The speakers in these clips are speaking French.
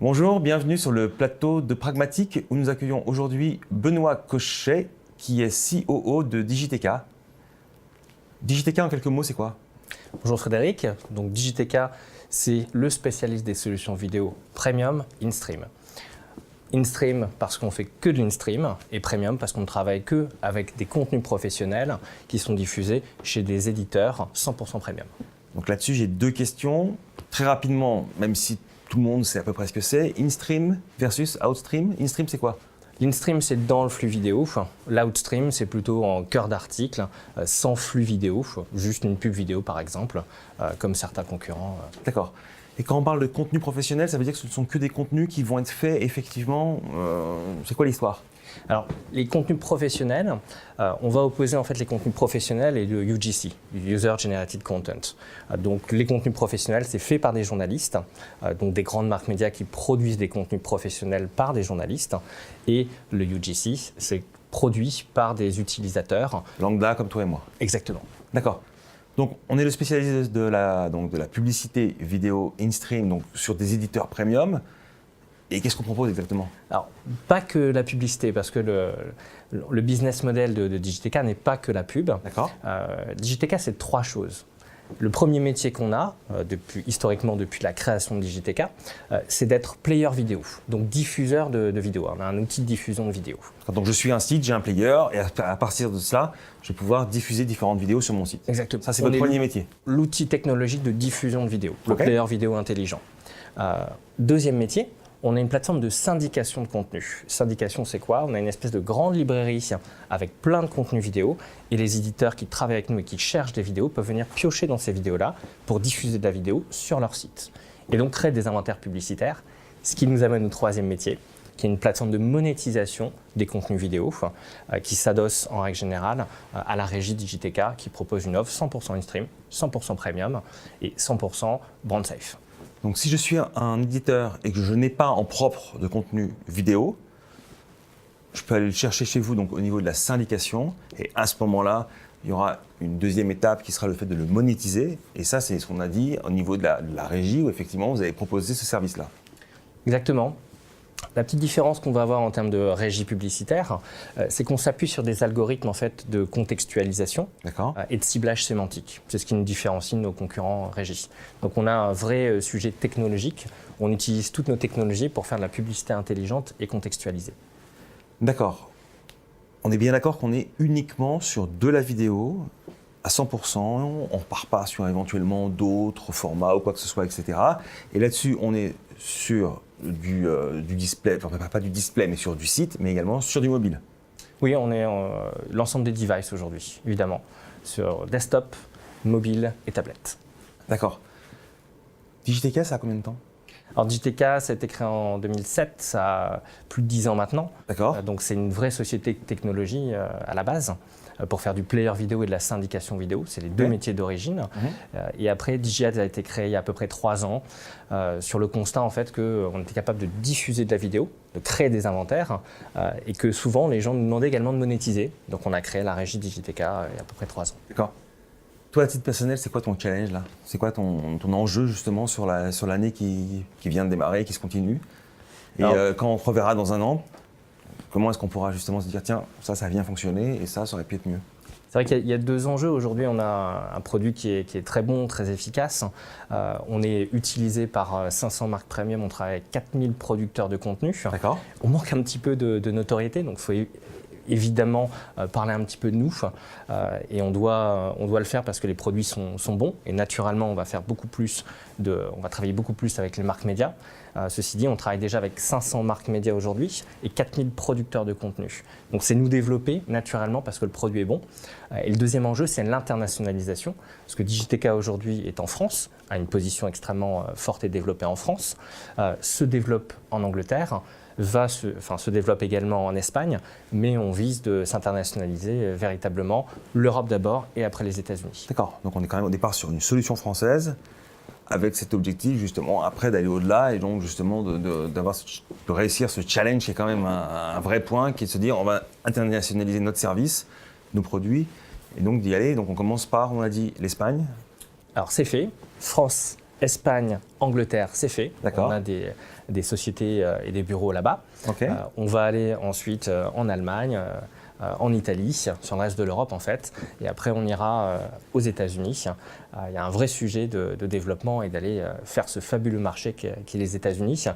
Bonjour, bienvenue sur le plateau de Pragmatique où nous accueillons aujourd'hui Benoît Cochet qui est COO de Digiteka. Digiteka en quelques mots, c'est quoi? Bonjour Frédéric, donc Digiteka, c'est le spécialiste des solutions vidéo premium in-stream. In-stream parce qu'on fait que de l'in-stream et premium parce qu'on ne travaille que avec des contenus professionnels qui sont diffusés chez des éditeurs 100% premium. Donc là-dessus, j'ai deux questions. Très rapidement, même si tout le monde sait à peu près ce que c'est, in-stream versus out-stream. In-stream, c'est quoi? L'in-stream, c'est dans le flux vidéo. L'out-stream, c'est plutôt en cœur d'article, sans flux vidéo, juste une pub vidéo par exemple, comme certains concurrents. D'accord. Et quand on parle de contenu professionnel, ça veut dire que ce ne sont que des contenus qui vont être faits effectivement. C'est quoi l'histoire? Alors, les contenus professionnels, on va opposer en fait les contenus professionnels et le UGC, User Generated Content. Donc, les contenus professionnels, c'est fait par des journalistes, donc des grandes marques médias qui produisent des contenus professionnels par des journalistes. Et le UGC, c'est produit par des utilisateurs. Lambda comme toi et moi. Exactement. D'accord. Donc, on est le spécialiste de la publicité vidéo in-stream donc sur des éditeurs premium. Et qu'est-ce qu'on propose exactement? Alors, pas que la publicité, parce que le business model de Digiteka n'est pas que la pub. D'accord. Digiteka, c'est trois choses. Le premier métier qu'on a, historiquement depuis la création de Digiteka, c'est d'être player vidéo, donc diffuseur de vidéos. On a un outil de diffusion de vidéos. Donc je suis un site, j'ai un player, et à partir de cela, je vais pouvoir diffuser différentes vidéos sur mon site. Exactement. Ça, c'est votre premier métier. L'outil technologique de diffusion de vidéos, le Okay. player vidéo intelligent. Deuxième métier, on a une plateforme de syndication de contenu. Syndication, c'est quoi? On a une espèce de grande librairie avec plein de contenus vidéo et les éditeurs qui travaillent avec nous et qui cherchent des vidéos peuvent venir piocher dans ces vidéos-là pour diffuser de la vidéo sur leur site. Et donc créer des inventaires publicitaires, ce qui nous amène au troisième métier, qui est une plateforme de monétisation des contenus vidéo qui s'adosse en règle générale à la régie Digiteka qui propose une offre 100% in-stream, 100% premium et 100% brand safe. Donc si je suis un éditeur et que je n'ai pas en propre de contenu vidéo, je peux aller le chercher chez vous donc, au niveau de la syndication. Et à ce moment-là, il y aura une deuxième étape qui sera le fait de le monétiser. Et ça, c'est ce qu'on a dit au niveau de la régie où effectivement, vous avez proposé ce service-là. Exactement. La petite différence qu'on va avoir en termes de régie publicitaire, c'est qu'on s'appuie sur des algorithmes en fait, de contextualisation et de ciblage sémantique. C'est ce qui nous différencie de nos concurrents régie. Donc on a un vrai sujet technologique. On utilise toutes nos technologies pour faire de la publicité intelligente et contextualisée. D'accord. On est bien d'accord qu'on est uniquement sur de la vidéo à 100%. On ne repart pas sur éventuellement d'autres formats ou quoi que ce soit, etc. Et là-dessus, on est sur du display, enfin pas du display, mais sur du site, mais également sur du mobile. Oui, on est l'ensemble des devices aujourd'hui, évidemment, sur desktop, mobile et tablette. D'accord. Digiteka, ça a combien de temps? Alors Digiteka, ça a été créé en 2007, ça a plus de 10 ans maintenant. D'accord. Donc c'est une vraie société de technologie à la base pour faire du player vidéo et de la syndication vidéo. C'est les deux métiers d'origine. Et après, Digiad a été créé il y a à peu près 3 ans sur le constat en fait qu'on était capable de diffuser de la vidéo, de créer des inventaires et que souvent les gens nous demandaient également de monétiser. Donc on a créé la régie Digiteka il y a à peu près 3 ans. D'accord. Toi, à titre personnel, c'est quoi ton challenge là? C'est quoi ton enjeu justement sur l'année qui vient de démarrer, qui se continue? Et quand on te reverra dans un an, comment est-ce qu'on pourra justement se dire tiens, ça a bien fonctionné et ça aurait pu être mieux? C'est vrai qu'il y a deux enjeux. Aujourd'hui, on a un produit qui est très bon, très efficace. On est utilisé par 500 marques premium, on travaille avec 4000 producteurs de contenu. D'accord. On manque un petit peu de notoriété, donc il faut évidemment parler un petit peu de nous et on doit le faire parce que les produits sont bons et naturellement on va travailler beaucoup plus avec les marques médias. Ceci dit, on travaille déjà avec 500 marques médias aujourd'hui et 4000 producteurs de contenu. Donc c'est nous développer naturellement parce que le produit est bon. Et le deuxième enjeu, c'est l'internationalisation parce que Digiteka aujourd'hui est en France, a une position extrêmement forte et développée en France, se développe en Angleterre, se développe également en Espagne, mais on vise de s'internationaliser véritablement, l'Europe d'abord et après les États-Unis. D'accord, donc on est quand même au départ sur une solution française avec cet objectif justement après d'aller au-delà et donc justement de réussir ce challenge qui est quand même un vrai point qui est de se dire on va internationaliser notre service, nos produits et donc d'y aller. Donc on commence par, on a dit, l'Espagne. Alors c'est fait, France Espagne, Angleterre, c'est fait. D'accord. On a des sociétés et des bureaux là-bas. Ok. On va aller ensuite en Allemagne, en Italie, sur le reste de l'Europe en fait. Et après, on ira aux États-Unis. Il y a un vrai sujet de développement et d'aller faire ce fabuleux marché qu'est les États-Unis.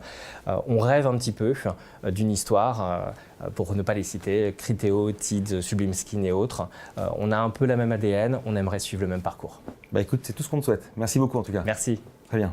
On rêve un petit peu d'une histoire, pour ne pas les citer, Criteo, Tids, Sublime Skin et autres. On a un peu la même ADN, on aimerait suivre le même parcours. Bah écoute, c'est tout ce qu'on te souhaite. Merci beaucoup en tout cas. Merci. Très bien.